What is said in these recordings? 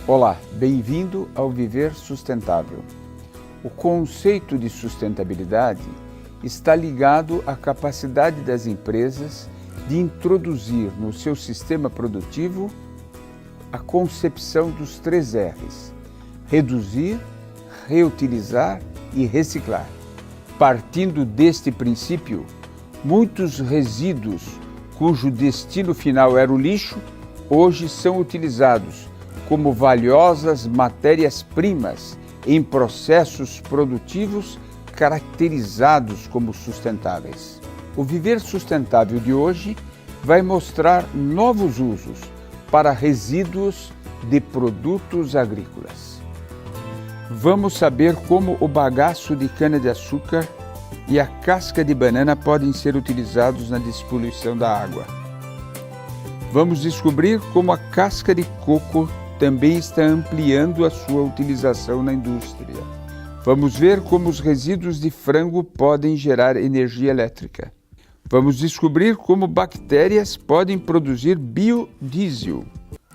Olá, bem-vindo ao Viver Sustentável. O conceito de sustentabilidade está ligado à capacidade das empresas de introduzir no seu sistema produtivo a concepção dos 3 R's: reduzir, reutilizar e reciclar. Partindo deste princípio, muitos resíduos cujo destino final era o lixo, hoje são utilizados como valiosas matérias-primas em processos produtivos caracterizados como sustentáveis. O Viver Sustentável de hoje vai mostrar novos usos para resíduos de produtos agrícolas. Vamos saber como o bagaço de cana-de-açúcar e a casca de banana podem ser utilizados na despoluição da água. Vamos descobrir como a casca de coco também está ampliando a sua utilização na indústria. Vamos ver como os resíduos de frango podem gerar energia elétrica. Vamos descobrir como bactérias podem produzir biodiesel.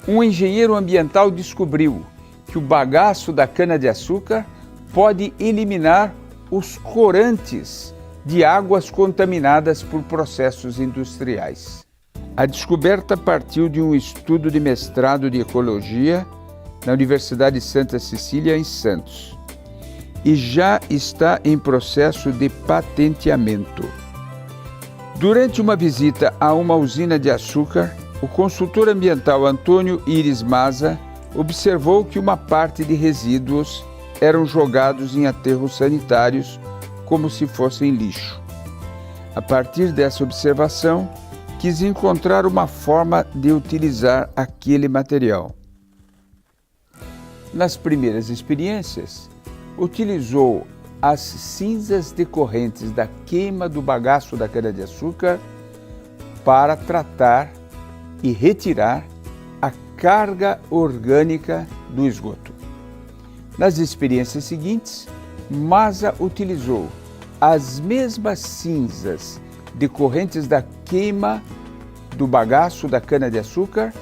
Um engenheiro ambiental descobriu que o bagaço da cana-de-açúcar pode eliminar os corantes de águas contaminadas por processos industriais. A descoberta partiu de um estudo de mestrado de ecologia na Universidade Santa Cecília, em Santos, e já está em processo de patenteamento. Durante uma visita a uma usina de açúcar, o consultor ambiental Antônio Iris Maza observou que uma parte de resíduos eram jogados em aterros sanitários como se fossem lixo. A partir dessa observação, quis encontrar uma forma de utilizar aquele material. Nas primeiras experiências, utilizou as cinzas decorrentes da queima do bagaço da cana-de-açúcar para tratar e retirar a carga orgânica do esgoto. Nas experiências seguintes, Maza utilizou as mesmas cinzas decorrentes da queima do bagaço da cana-de-açúcar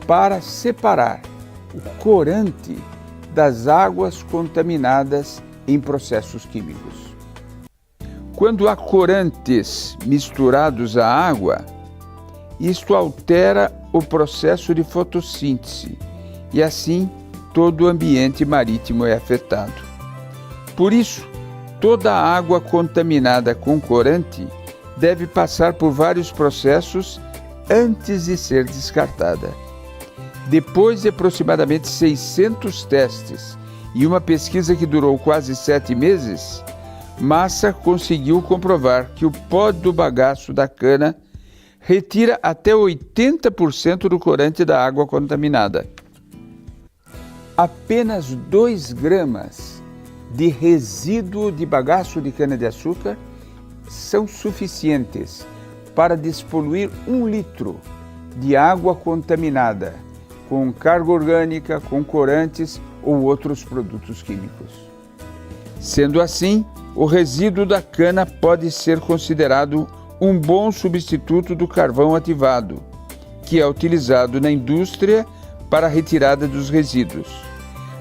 para separar o corante das águas contaminadas em processos químicos. Quando há corantes misturados à água, isto altera o processo de fotossíntese e assim todo o ambiente marítimo é afetado. Por isso, toda a água contaminada com corante deve passar por vários processos antes de ser descartada. Depois de aproximadamente 600 testes e uma pesquisa que durou quase 7 meses, Massa conseguiu comprovar que o pó do bagaço da cana retira até 80% do corante da água contaminada. Apenas 2 gramas de resíduo de bagaço de cana-de-açúcar são suficientes para despoluir 1 litro de água contaminada com carga orgânica, com corantes ou outros produtos químicos. Sendo assim, o resíduo da cana pode ser considerado um bom substituto do carvão ativado, que é utilizado na indústria para a retirada dos resíduos.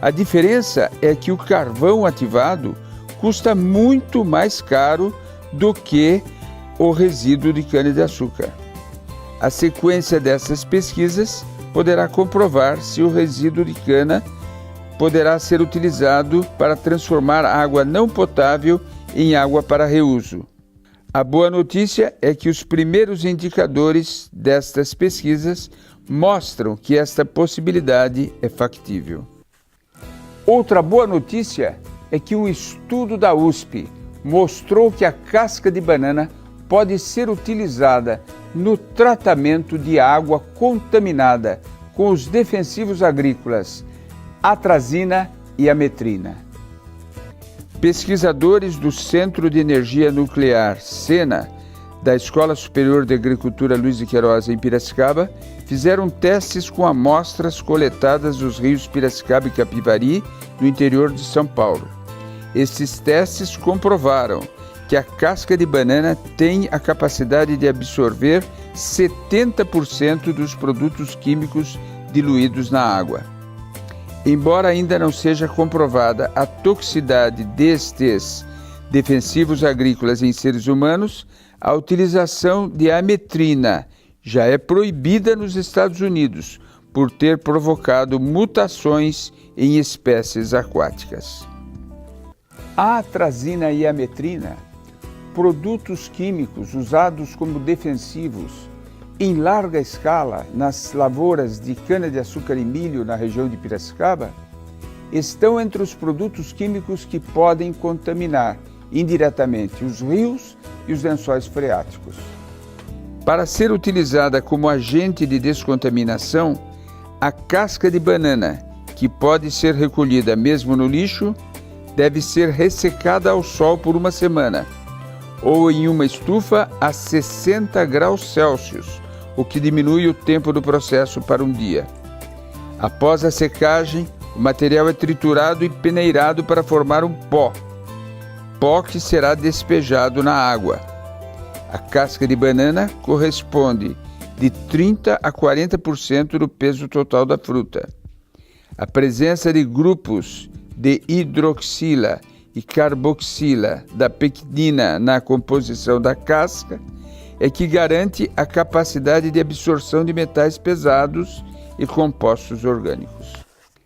A diferença é que o carvão ativado custa muito mais caro do que o resíduo de cana-de-açúcar. A sequência dessas pesquisas poderá comprovar se o resíduo de cana poderá ser utilizado para transformar água não potável em água para reuso. A boa notícia é que os primeiros indicadores destas pesquisas mostram que esta possibilidade é factível. Outra boa notícia é que um estudo da USP mostrou que a casca de banana pode ser utilizada no tratamento de água contaminada com os defensivos agrícolas atrazina e ametrina. Pesquisadores do Centro de Energia Nuclear, SENA, da Escola Superior de Agricultura Luiz de Queiroz, em Piracicaba, fizeram testes com amostras coletadas dos rios Piracicaba e Capivari, no interior de São Paulo. Esses testes comprovaram que a casca de banana tem a capacidade de absorver 70% dos produtos químicos diluídos na água. Embora ainda não seja comprovada a toxicidade destes defensivos agrícolas em seres humanos, a utilização de ametrina já é proibida nos Estados Unidos por ter provocado mutações em espécies aquáticas. A atrazina e a ametrina, produtos químicos usados como defensivos em larga escala nas lavouras de cana-de-açúcar e milho na região de Piracicaba, estão entre os produtos químicos que podem contaminar indiretamente os rios e os lençóis freáticos. Para ser utilizada como agente de descontaminação, a casca de banana, que pode ser recolhida mesmo no lixo, deve ser ressecada ao sol por uma semana, ou em uma estufa a 60 graus Celsius, o que diminui o tempo do processo para um dia. Após a secagem, o material é triturado e peneirado para formar um pó que será despejado na água. A casca de banana corresponde de 30% a 40% do peso total da fruta. A presença de grupos de hidroxila e carboxila da pectina na composição da casca é que garante a capacidade de absorção de metais pesados e compostos orgânicos.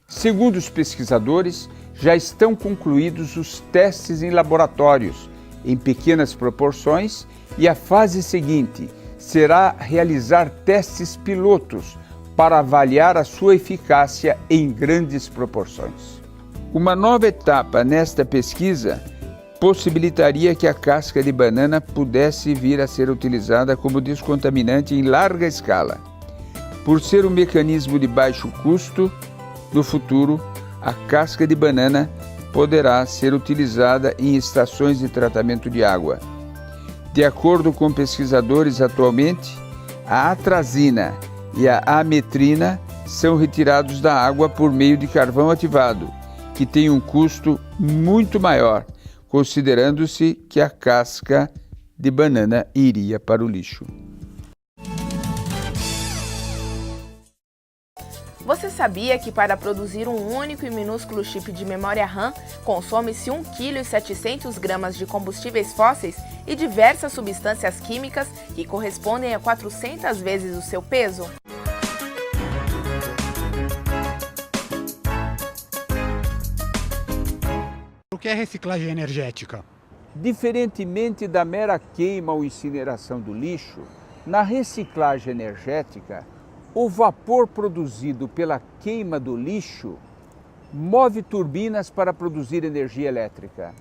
Segundo os pesquisadores, já estão concluídos os testes em laboratórios, em pequenas proporções, e a fase seguinte será realizar testes pilotos para avaliar a sua eficácia em grandes proporções. Uma nova etapa nesta pesquisa possibilitaria que a casca de banana pudesse vir a ser utilizada como descontaminante em larga escala. Por ser um mecanismo de baixo custo, no futuro, a casca de banana poderá ser utilizada em estações de tratamento de água. De acordo com pesquisadores atualmente, a atrazina e a ametrina são retirados da água por meio de carvão ativado, que tem um custo muito maior, considerando-se que a casca de banana iria para o lixo. Você sabia que para produzir um único e minúsculo chip de memória RAM, consome-se 1,7 kg de combustíveis fósseis e diversas substâncias químicas que correspondem a 400 vezes o seu peso? O que é reciclagem energética? Diferentemente da mera queima ou incineração do lixo, na reciclagem energética, o vapor produzido pela queima do lixo move turbinas para produzir energia elétrica.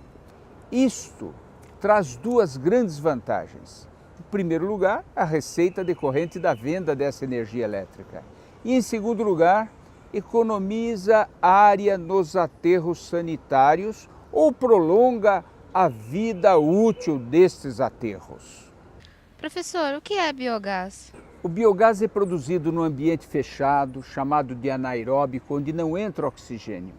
Isto traz duas grandes vantagens. Em primeiro lugar, a receita decorrente da venda dessa energia elétrica. E, em segundo lugar, economiza área nos aterros sanitários ou prolonga a vida útil destes aterros. Professor, o que é biogás? O biogás é produzido num ambiente fechado, chamado de anaeróbico, onde não entra oxigênio.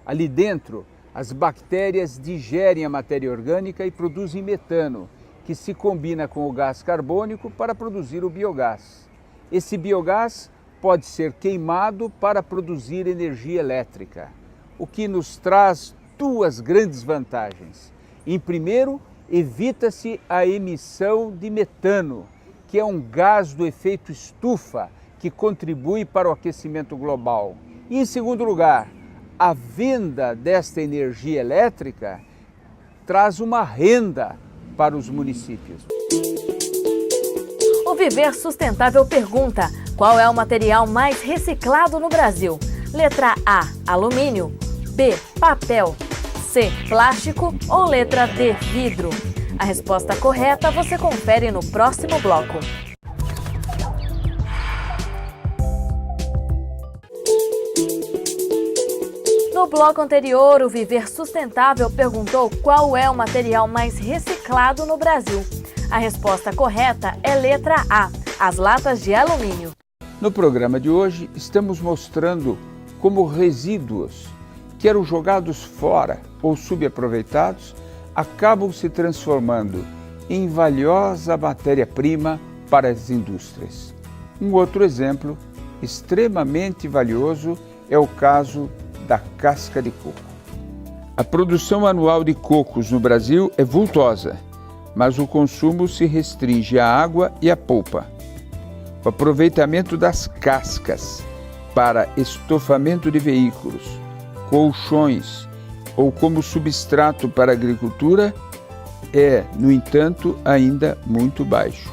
Ali dentro, as bactérias digerem a matéria orgânica e produzem metano, que se combina com o gás carbônico para produzir o biogás. Esse biogás pode ser queimado para produzir energia elétrica, o que nos traz duas grandes vantagens. Em primeiro, evita-se a emissão de metano, que é um gás do efeito estufa que contribui para o aquecimento global. E, em segundo lugar, a venda desta energia elétrica traz uma renda para os municípios. O Viver Sustentável pergunta: qual é o material mais reciclado no Brasil? Letra A, alumínio. B, papel. C, plástico ou letra D, vidro? A resposta correta você confere no próximo bloco. No bloco anterior, o Viver Sustentável perguntou qual é o material mais reciclado no Brasil. A resposta correta é letra A, as latas de alumínio. No programa de hoje, estamos mostrando como resíduos, que eram jogados fora ou subaproveitados, acabam se transformando em valiosa matéria-prima para as indústrias. Um outro exemplo extremamente valioso é o caso da casca de coco. A produção anual de cocos no Brasil é vultosa, mas o consumo se restringe à água e à polpa. O aproveitamento das cascas para estofamento de veículos, colchões ou como substrato para a agricultura é, no entanto, ainda muito baixo.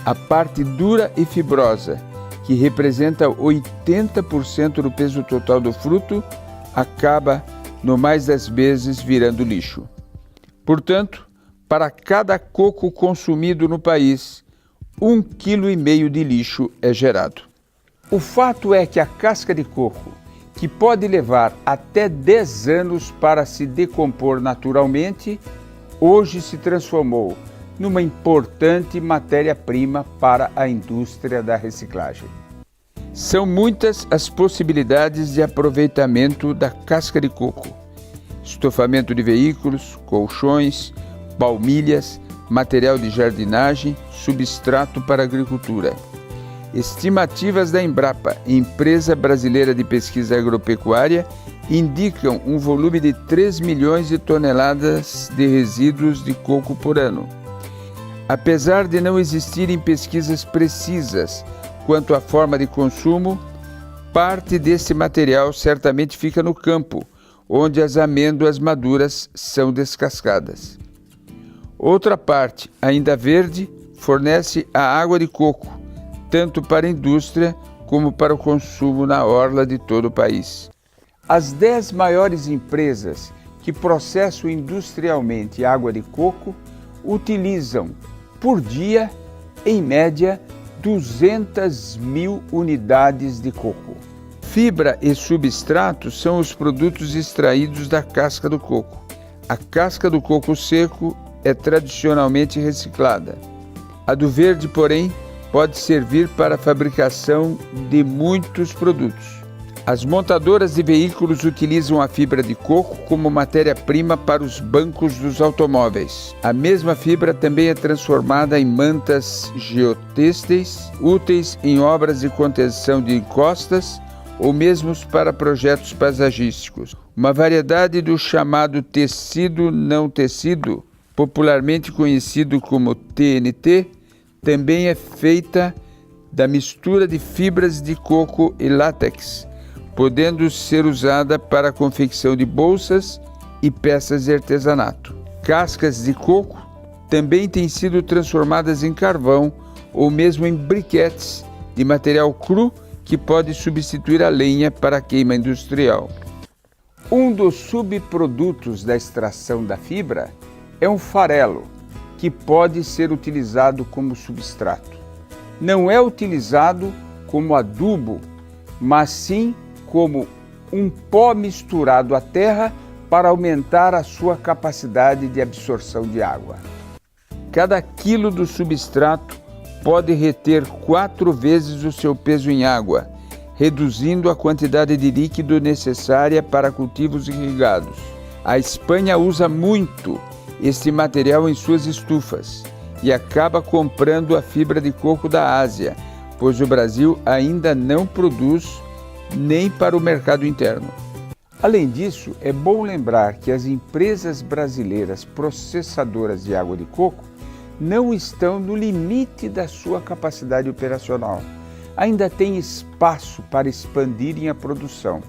A parte dura e fibrosa, que representa 80% do peso total do fruto, acaba, no mais das vezes, virando lixo. Portanto, para cada coco consumido no país, 1,5 kg de lixo é gerado. O fato é que a casca de coco, que pode levar até 10 anos para se decompor naturalmente, hoje se transformou numa importante matéria-prima para a indústria da reciclagem. São muitas as possibilidades de aproveitamento da casca de coco: estofamento de veículos, colchões, palmilhas, material de jardinagem, substrato para a agricultura. Estimativas da Embrapa, Empresa Brasileira de Pesquisa Agropecuária, indicam um volume de 3 milhões de toneladas de resíduos de coco por ano. Apesar de não existirem pesquisas precisas quanto à forma de consumo, parte desse material certamente fica no campo, onde as amêndoas maduras são descascadas. Outra parte, ainda verde, fornece a água de coco, tanto para a indústria como para o consumo na orla de todo o país. As 10 maiores empresas que processam industrialmente água de coco utilizam, por dia, em média, 200 mil unidades de coco. Fibra e substrato são os produtos extraídos da casca do coco. A casca do coco seco é tradicionalmente reciclada. A do verde, porém, pode servir para a fabricação de muitos produtos. As montadoras de veículos utilizam a fibra de coco como matéria-prima para os bancos dos automóveis. A mesma fibra também é transformada em mantas geotêxteis, úteis em obras de contenção de encostas ou mesmo para projetos paisagísticos. Uma variedade do chamado tecido não tecido, popularmente conhecido como TNT, também é feita da mistura de fibras de coco e látex, podendo ser usada para a confecção de bolsas e peças de artesanato. Cascas de coco também têm sido transformadas em carvão ou mesmo em briquetes de material cru que pode substituir a lenha para a queima industrial. Um dos subprodutos da extração da fibra é um farelo, que pode ser utilizado como substrato. Não é utilizado como adubo, mas sim como um pó misturado à terra para aumentar a sua capacidade de absorção de água. Cada quilo do substrato pode reter 4 vezes o seu peso em água, reduzindo a quantidade de líquido necessária para cultivos irrigados. A Espanha usa muito este material em suas estufas e acaba comprando a fibra de coco da Ásia, pois o Brasil ainda não produz nem para o mercado interno. Além disso, é bom lembrar que as empresas brasileiras processadoras de água de coco não estão no limite da sua capacidade operacional. Ainda tem espaço para expandirem a produção,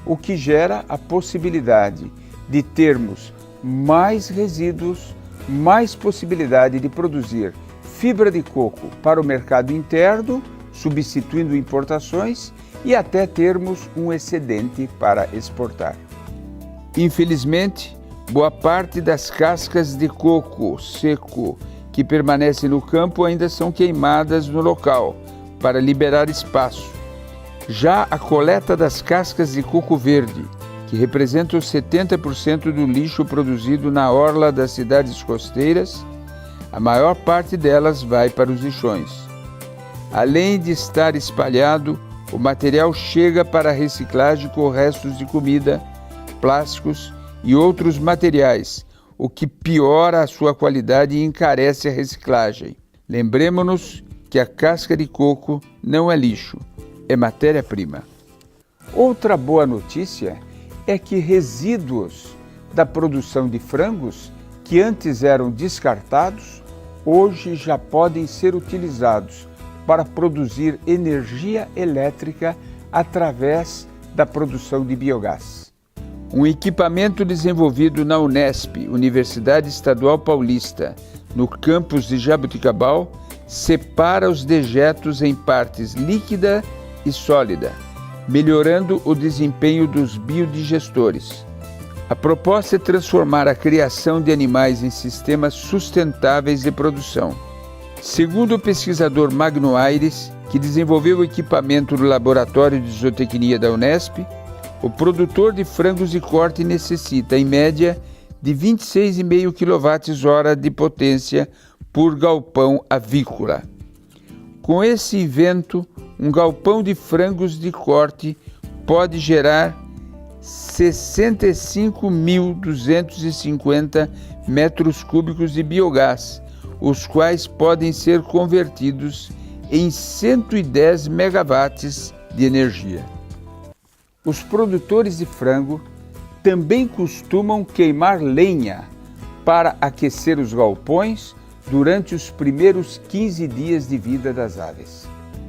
o que gera a possibilidade de termos mais resíduos, mais possibilidade de produzir fibra de coco para o mercado interno, substituindo importações, e até termos um excedente para exportar. Infelizmente, boa parte das cascas de coco seco que permanecem no campo ainda são queimadas no local para liberar espaço. Já a coleta das cascas de coco verde, que representam 70% do lixo produzido na orla das cidades costeiras, a maior parte delas vai para os lixões. Além de estar espalhado, o material chega para a reciclagem com restos de comida, plásticos e outros materiais, o que piora a sua qualidade e encarece a reciclagem. Lembremos-nos que a casca de coco não é lixo, é matéria-prima. Outra boa notícia é que resíduos da produção de frangos, que antes eram descartados, hoje já podem ser utilizados para produzir energia elétrica através da produção de biogás. Um equipamento desenvolvido na Unesp, Universidade Estadual Paulista, no campus de Jaboticabal, separa os dejetos em partes líquida e sólida, melhorando o desempenho dos biodigestores. A proposta é transformar a criação de animais em sistemas sustentáveis de produção. Segundo o pesquisador Magno Aires, que desenvolveu o equipamento no Laboratório de Zootecnia da Unesp, o produtor de frangos de corte necessita, em média, de 26,5 kWh de potência por galpão avícola. Com esse invento, um galpão de frangos de corte pode gerar 65.250 metros cúbicos de biogás, os quais podem ser convertidos em 110 megawatts de energia. Os produtores de frango também costumam queimar lenha para aquecer os galpões durante os primeiros 15 dias de vida das aves.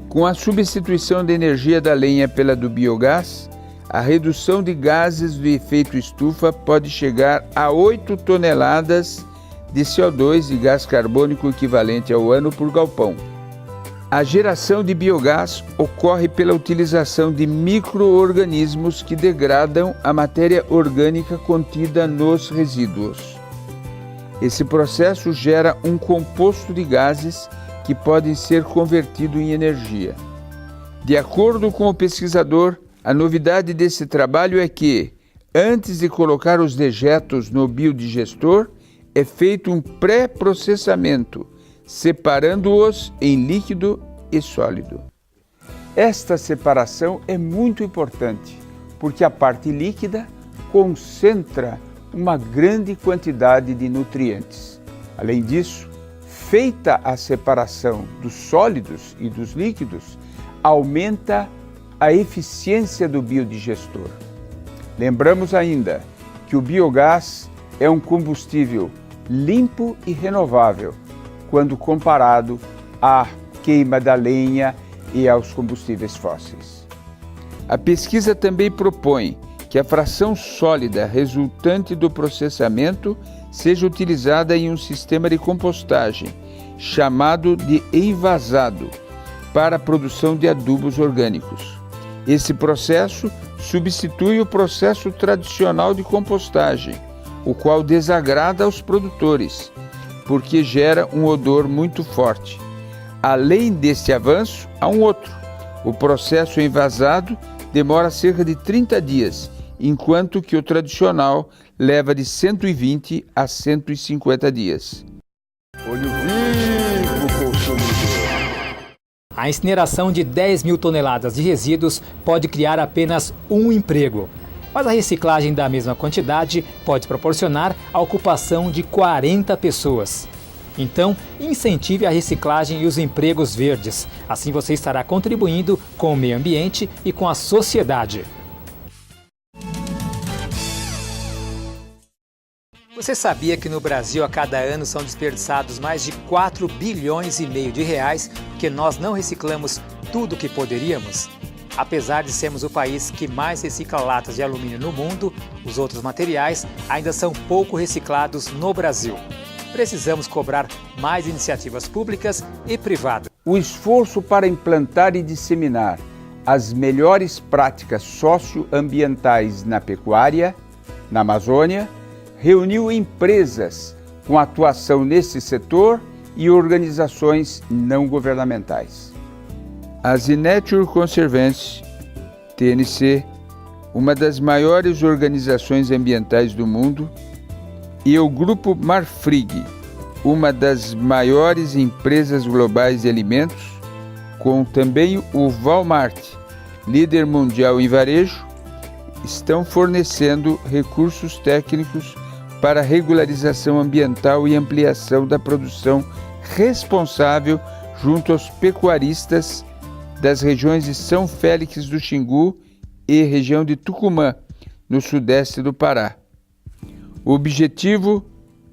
Com a substituição da energia da lenha pela do biogás, a redução de gases do efeito estufa pode chegar a 8 toneladas de CO2 e gás carbônico equivalente ao ano por galpão. A geração de biogás ocorre pela utilização de micro-organismos que degradam a matéria orgânica contida nos resíduos. Esse processo gera um composto de gases que podem ser convertido em energia. De acordo com o pesquisador, a novidade desse trabalho é que, antes de colocar os dejetos no biodigestor, é feito um pré-processamento, separando-os em líquido e sólido. Esta separação é muito importante, porque a parte líquida concentra uma grande quantidade de nutrientes. Além disso, feita a separação dos sólidos e dos líquidos, aumenta a eficiência do biodigestor. Lembramos ainda que o biogás é um combustível limpo e renovável, quando comparado à queima da lenha e aos combustíveis fósseis. A pesquisa também propõe que a fração sólida resultante do processamento seja utilizada em um sistema de compostagem, chamado de envasado, para a produção de adubos orgânicos. Esse processo substitui o processo tradicional de compostagem, o qual desagrada aos produtores, porque gera um odor muito forte. Além deste avanço, há um outro. O processo envasado demora cerca de 30 dias, enquanto que o tradicional leva de 120 a 150 dias. Olho vivo, consumidor! A incineração de 10 mil toneladas de resíduos pode criar apenas um emprego. Mas a reciclagem da mesma quantidade pode proporcionar a ocupação de 40 pessoas. Então, incentive a reciclagem e os empregos verdes. Assim você estará contribuindo com o meio ambiente e com a sociedade. Você sabia que no Brasil a cada ano são desperdiçados mais de 4,5 bilhões de reais porque nós não reciclamos tudo o que poderíamos? Apesar de sermos o país que mais recicla latas de alumínio no mundo, os outros materiais ainda são pouco reciclados no Brasil. Precisamos cobrar mais iniciativas públicas e privadas. O esforço para implantar e disseminar as melhores práticas socioambientais na pecuária, na Amazônia, reuniu empresas com atuação nesse setor e organizações não governamentais. A Nature Conservancy, TNC, uma das maiores organizações ambientais do mundo, e o Grupo Marfrig, uma das maiores empresas globais de alimentos, com também o Walmart, líder mundial em varejo, estão fornecendo recursos técnicos para regularização ambiental e ampliação da produção responsável junto aos pecuaristas das regiões de São Félix do Xingu e região de Tucumã, no sudeste do Pará. O objetivo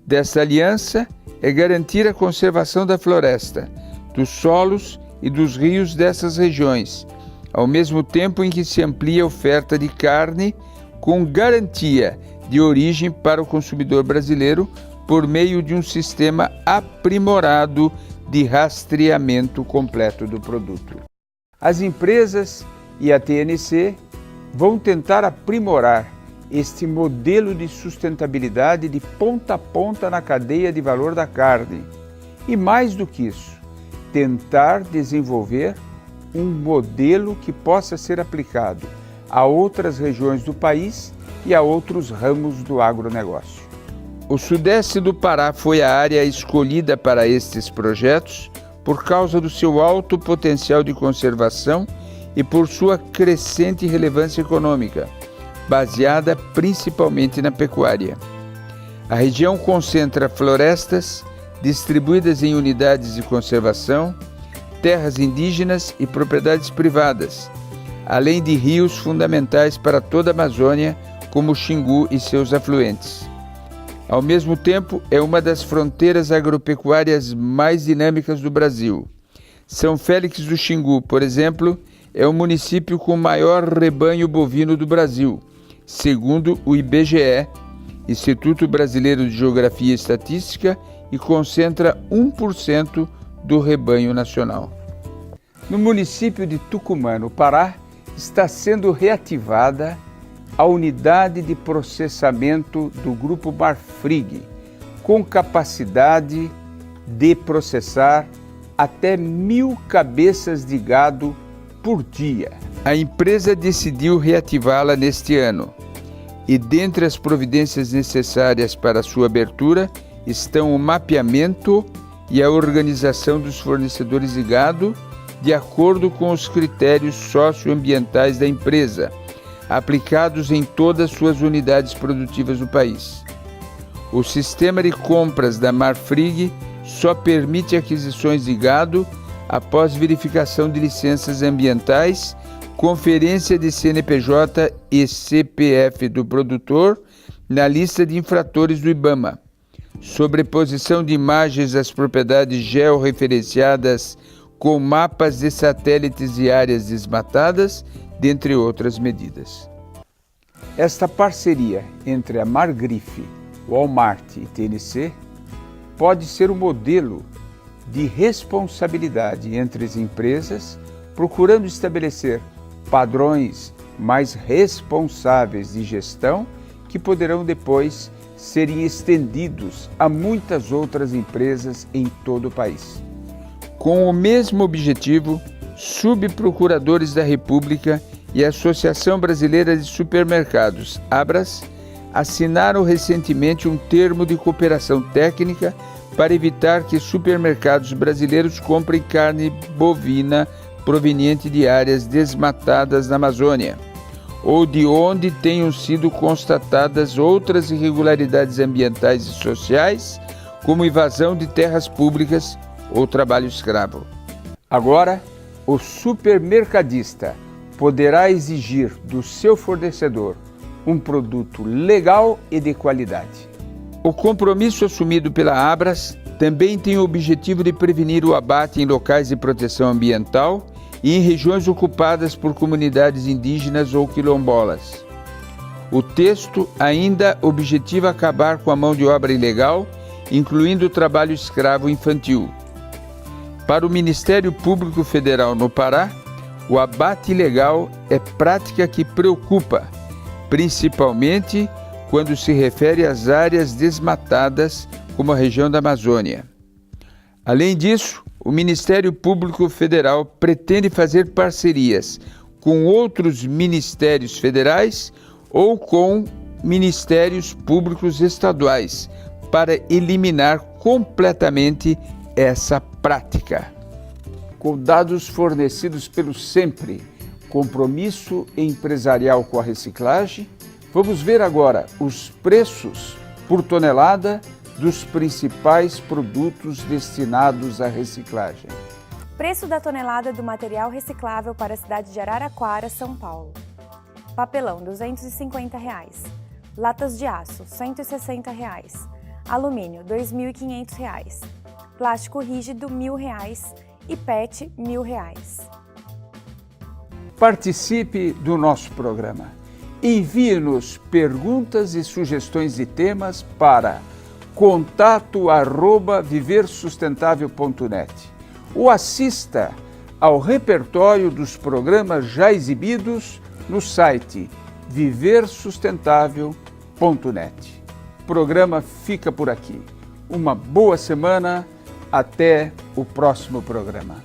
dessa aliança é garantir a conservação da floresta, dos solos e dos rios dessas regiões, ao mesmo tempo em que se amplia a oferta de carne com garantia de origem para o consumidor brasileiro por meio de um sistema aprimorado de rastreamento completo do produto. As empresas e a TNC vão tentar aprimorar este modelo de sustentabilidade de ponta a ponta na cadeia de valor da carne. E mais do que isso, tentar desenvolver um modelo que possa ser aplicado a outras regiões do país e a outros ramos do agronegócio. O sudeste do Pará foi a área escolhida para estes projetos por causa do seu alto potencial de conservação e por sua crescente relevância econômica, baseada principalmente na pecuária. A região concentra florestas distribuídas em unidades de conservação, terras indígenas e propriedades privadas, além de rios fundamentais para toda a Amazônia, como o Xingu e seus afluentes. Ao mesmo tempo, é uma das fronteiras agropecuárias mais dinâmicas do Brasil. São Félix do Xingu, por exemplo, é o município com o maior rebanho bovino do Brasil, segundo o IBGE, Instituto Brasileiro de Geografia e Estatística, e concentra 1% do rebanho nacional. No município de Tucumã, no Pará, está sendo reativada a unidade de processamento do Grupo Marfrig, com capacidade de processar até 1.000 cabeças de gado por dia. A empresa decidiu reativá-la neste ano e, dentre as providências necessárias para sua abertura, estão o mapeamento e a organização dos fornecedores de gado de acordo com os critérios socioambientais da empresa, aplicados em todas suas unidades produtivas do país. O sistema de compras da Marfrig só permite aquisições de gado após verificação de licenças ambientais, conferência de CNPJ e CPF do produtor na lista de infratores do IBAMA, sobreposição de imagens das propriedades georreferenciadas com mapas de satélites e áreas desmatadas, dentre outras medidas. Esta parceria entre a Margrife, Walmart e TNC pode ser um modelo de responsabilidade entre as empresas, procurando estabelecer padrões mais responsáveis de gestão que poderão depois serem estendidos a muitas outras empresas em todo o país. Com o mesmo objetivo, subprocuradores da República e a Associação Brasileira de Supermercados, ABRAS, assinaram recentemente um termo de cooperação técnica para evitar que supermercados brasileiros comprem carne bovina proveniente de áreas desmatadas na Amazônia, ou de onde tenham sido constatadas outras irregularidades ambientais e sociais, como invasão de terras públicas ou trabalho escravo. Agora, o supermercadista poderá exigir do seu fornecedor um produto legal e de qualidade. O compromisso assumido pela ABRAS também tem o objetivo de prevenir o abate em locais de proteção ambiental e em regiões ocupadas por comunidades indígenas ou quilombolas. O texto ainda objetiva acabar com a mão de obra ilegal, incluindo o trabalho escravo infantil. Para o Ministério Público Federal no Pará, o abate ilegal é prática que preocupa, principalmente quando se refere às áreas desmatadas, como a região da Amazônia. Além disso, o Ministério Público Federal pretende fazer parcerias com outros ministérios federais ou com ministérios públicos estaduais para eliminar completamente essa prática. Com dados fornecidos pelo SEMPRE, Compromisso Empresarial com a Reciclagem, vamos ver agora os preços por tonelada dos principais produtos destinados à reciclagem. Preço da tonelada do material reciclável para a cidade de Araraquara, São Paulo. papelão R$ 250, latas de aço R$ 160, alumínio R$ 2.500, plástico rígido R$ 1.000 e PET R$ 1.000. Participe do nosso programa. Envie-nos perguntas e sugestões de temas para contato@viversustentável.net ou assista ao repertório dos programas já exibidos no site viversustentável.net. O programa fica por aqui. Uma boa semana. Até o próximo programa.